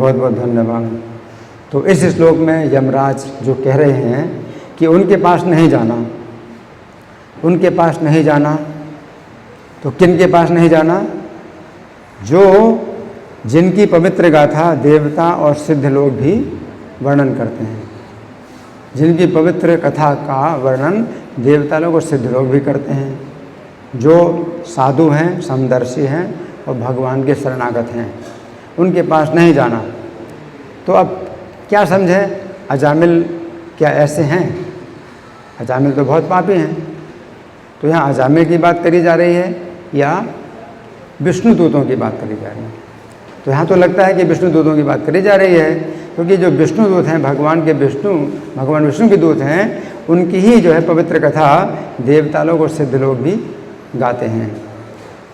बहुत बहुत धन्यवाद। तो इस श्लोक में यमराज जो कह रहे हैं कि उनके पास नहीं जाना, उनके पास नहीं जाना, तो किन के पास नहीं जाना? जो जिनकी पवित्र गाथा देवता और सिद्ध लोग भी वर्णन करते हैं, जिनकी पवित्र कथा का वर्णन देवता लोग और सिद्ध लोग भी करते हैं, जो साधु हैं, समदर्शी हैं और भगवान के शरणागत हैं, उनके पास नहीं जाना। तो अब क्या समझे? अजामिल क्या ऐसे हैं? अजामिल तो बहुत पापी हैं। तो यहाँ अजामिल की बात करी जा रही है या विष्णु दूतों की बात करी जा रही है? तो यहाँ तो लगता है कि विष्णु दूतों की बात करी जा रही है, क्योंकि जो विष्णु दूत हैं, भगवान विष्णु के दूत हैं, उनकी ही जो है पवित्र कथा देवता लोग और सिद्ध लोग भी गाते हैं,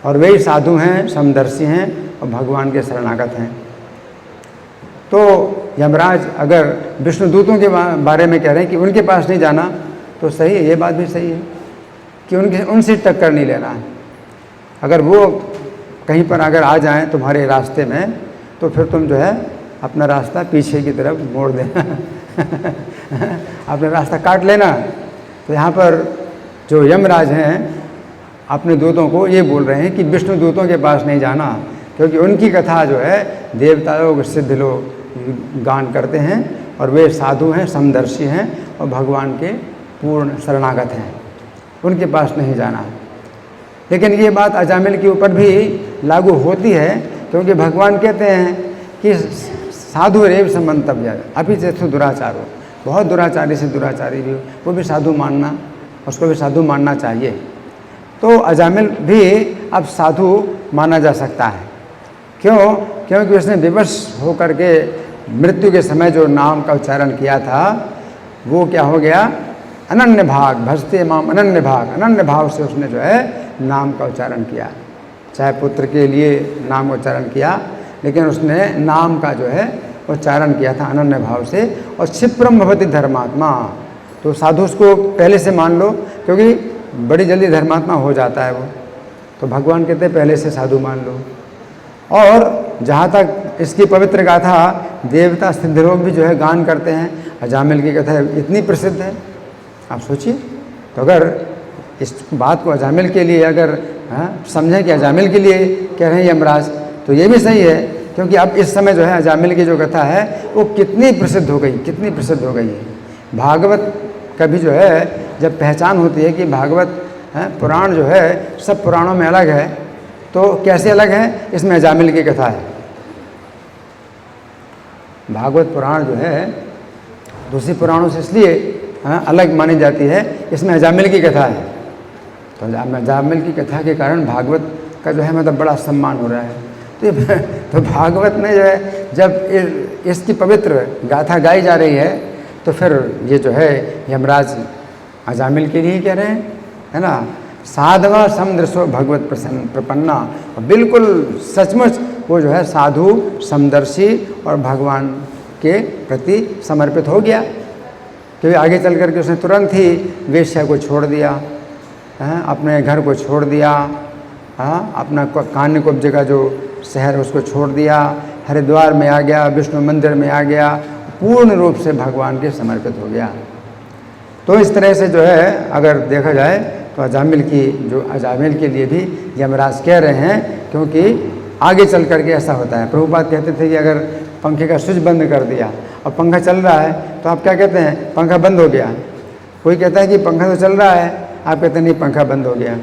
और वही साधु हैं, समदर्शी हैं और भगवान के शरणागत हैं। तो यमराज अगर विष्णु दूतों के बारे में कह रहे हैं कि उनके पास नहीं जाना, तो सही है, ये बात भी सही है कि उनसे टक्कर नहीं लेना है। अगर वो कहीं पर अगर आ जाएं तुम्हारे रास्ते में, तो फिर तुम जो है अपना रास्ता पीछे की तरफ मोड़ देना अपना रास्ता काट लेना। तो यहाँ पर जो यमराज हैं अपने दूतों को ये बोल रहे हैं कि विष्णु दूतों के पास नहीं जाना, क्योंकि उनकी कथा जो है देवता लोग, सिद्ध लोग गान करते हैं, और वे साधु हैं, समदर्शी हैं और भगवान के पूर्ण शरणागत हैं, उनके पास नहीं जाना। लेकिन ये बात अजामिल के ऊपर भी लागू होती है, क्योंकि भगवान कहते हैं कि साधु रेव समंतव्य अभी चेतु दुराचारो, बहुत दुराचारी से दुराचारी भी हो, वो भी साधु मानना, उसको भी साधु मानना चाहिए। तो अजामिल भी अब साधु माना जा सकता है। क्यों? क्योंकि उसने विवश होकर के मृत्यु के समय जो नाम का उच्चारण किया था, वो क्या हो गया? अनन्य भाग, भजते माम अनन्य भाग, अनन्य भाव से उसने जो है नाम का उच्चारण किया। चाहे पुत्र के लिए नाम उच्चारण किया, लेकिन उसने नाम का जो है उच्चारण किया था अनन्य भाव से। और क्षिप्रम भवति धर्मात्मा, तो साधु उसको पहले से मान लो, क्योंकि बड़ी जल्दी धर्मात्मा हो जाता है वो। तो भगवान कहते हैं पहले से साधु मान लो। और जहाँ तक इसकी पवित्र गाथा देवता सिद्ध लोग भी जो है गान करते हैं, अजामिल की कथा इतनी प्रसिद्ध है, आप सोचिए। तो अगर इस बात को अजामिल के लिए अगर समझें कि अजामिल के लिए कह रहे हैं यमराज, तो ये भी सही है, क्योंकि अब इस समय जो है अजामिल की जो कथा है वो कितनी प्रसिद्ध हो गई, कितनी प्रसिद्ध हो गई है। भागवत का भी जो है जब पहचान होती है कि भागवत पुराण जो है सब पुराणों में अलग है, तो कैसे अलग है? इसमें अजामिल की कथा है। भागवत पुराण जो है दूसरी पुराणों से इसलिए अलग मानी जाती है, इसमें अजामिल की कथा है। तो अजामिल की कथा के कारण भागवत का जो है मतलब बड़ा सम्मान हो रहा है। तो भागवत में जो है जब इसकी पवित्र गाथा गाई जा रही है, तो फिर ये जो है यमराज अजामिल के लिए कह रहे हैं, है ना? साधवा समदृशो भगवत प्रपन्ना, और बिल्कुल सचमुच वो जो है साधु, समदर्शी और भगवान के प्रति समर्पित हो गया। क्योंकि आगे चल करके उसने तुरंत ही वेश्या को छोड़ दिया, अपने घर को छोड़ दिया, अपना कान्यकुब्ज का जो शहर उसको छोड़ दिया, हरिद्वार में आ गया, विष्णु मंदिर में आ गया, पूर्ण रूप से भगवान के समर्पित हो गया। तो इस तरह से जो है अगर देखा जाए तो अजामिल के लिए भी यमराज कह रहे हैं, क्योंकि आगे चल करके ऐसा होता है। प्रभुपाद कहते थे कि अगर पंखे का स्विच बंद कर दिया और पंखा चल रहा है, तो आप क्या कहते हैं? पंखा बंद हो गया। कोई कहता है कि पंखा तो चल रहा है, आप कहते हैं नहीं पंखा बंद हो गया।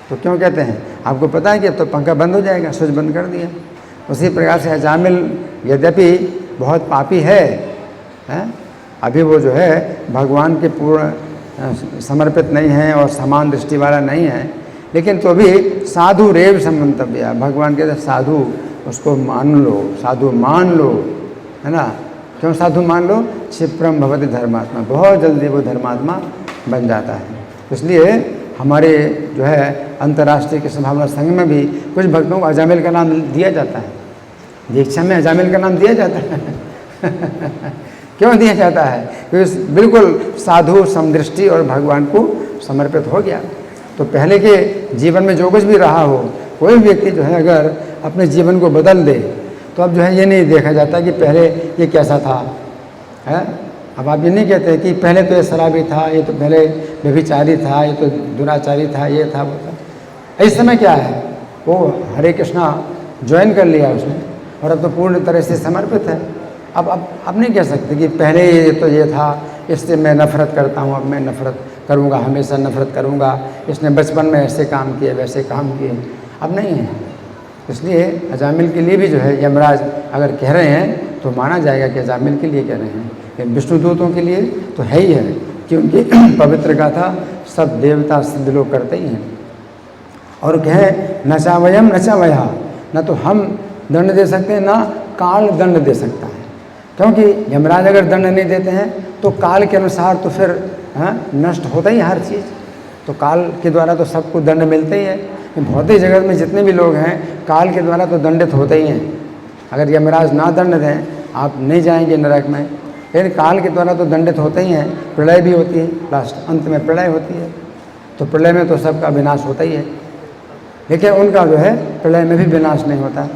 तो क्यों कहते हैं? आपको पता है कि अब तो पंखा बंद हो जाएगा, स्विच बंद कर दिया। उसी प्रकार से अजामिल यद्यपि बहुत पापी है, अभी वो जो है भगवान के पूर्ण समर्पित नहीं है और समान दृष्टि वाला नहीं है, लेकिन तो भी साधु रेव समंतव्य, भगवान कहते हैं साधु उसको मान लो, साधु मान लो, है ना? क्यों साधु मान लो? क्षिप्रम भवति धर्मात्मा, बहुत जल्दी वो धर्मात्मा बन जाता है। इसलिए हमारे जो है अंतर्राष्ट्रीय कृष्ण भावना संघ में भी कुछ भक्तों को अजामिल का नाम दिया जाता है, दीक्षा में अजामिल का नाम दिया जाता है क्यों दिया जाता है? क्योंकि बिल्कुल साधु, समदृष्टि और भगवान को समर्पित हो गया। तो पहले के जीवन में जो कुछ भी रहा हो, कोई भी व्यक्ति जो है अगर अपने जीवन को बदल दे, तो अब जो है ये नहीं देखा जाता कि पहले ये कैसा था, है। अब आप ये नहीं कहते कि पहले तो ये शराबी था, ये तो पहले व्यभिचारी था, ये तो दुराचारी था, ये था वो था। इस समय क्या है, वो हरे कृष्णा ज्वाइन कर लिया उसने और अब तो पूर्ण तरह से समर्पित है। अब नहीं कह सकते कि पहले ये था, इससे मैं नफ़रत करता हूँ, अब मैं नफ़रत करूँगा, हमेशा नफ़रत करूँगा, इसने बचपन में ऐसे काम किए वैसे काम किए, अब नहीं है। इसलिए अजामिल के लिए भी जो है यमराज अगर कह रहे हैं तो माना जाएगा कि अजामिल के लिए कह रहे हैं, लेकिन विष्णुदूतों के लिए तो है ही है कि उनकी पवित्र गाथा सब देवता सिद्ध लोग करते ही हैं। और कहे न चावयम न चावया, न तो हम दंड दे सकते हैं, ना काल दंड दे सकता है, क्योंकि यमराज अगर दंड नहीं देते हैं तो काल के अनुसार तो फिर नष्ट होता ही हर चीज़, तो काल के द्वारा तो सबको दंड मिलते ही है। भौतिक जगत में जितने भी लोग हैं काल के द्वारा तो दंडित होते ही हैं। अगर यमराज ना दंड दें आप नहीं जाएंगे नरक में, लेकिन काल के द्वारा तो दंडित होते ही हैं। प्रलय भी होती है, लास्ट अंत में प्रलय होती है, तो प्रलय में तो सबका विनाश होता ही है, लेकिन उनका जो है प्रलय में भी विनाश नहीं होता,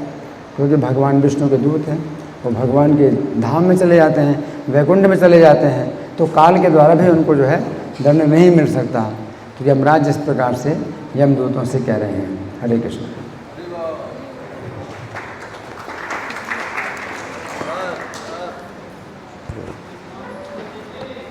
क्योंकि भगवान विष्णु के दूत हैं, वो भगवान के धाम में चले जाते हैं, वैकुंठ में चले जाते हैं, तो काल के द्वारा भी उनको जो है दंड नहीं मिल सकता। तो यमराज जिस प्रकार से यमदूतों से कह रहे हैं। हरे कृष्ण।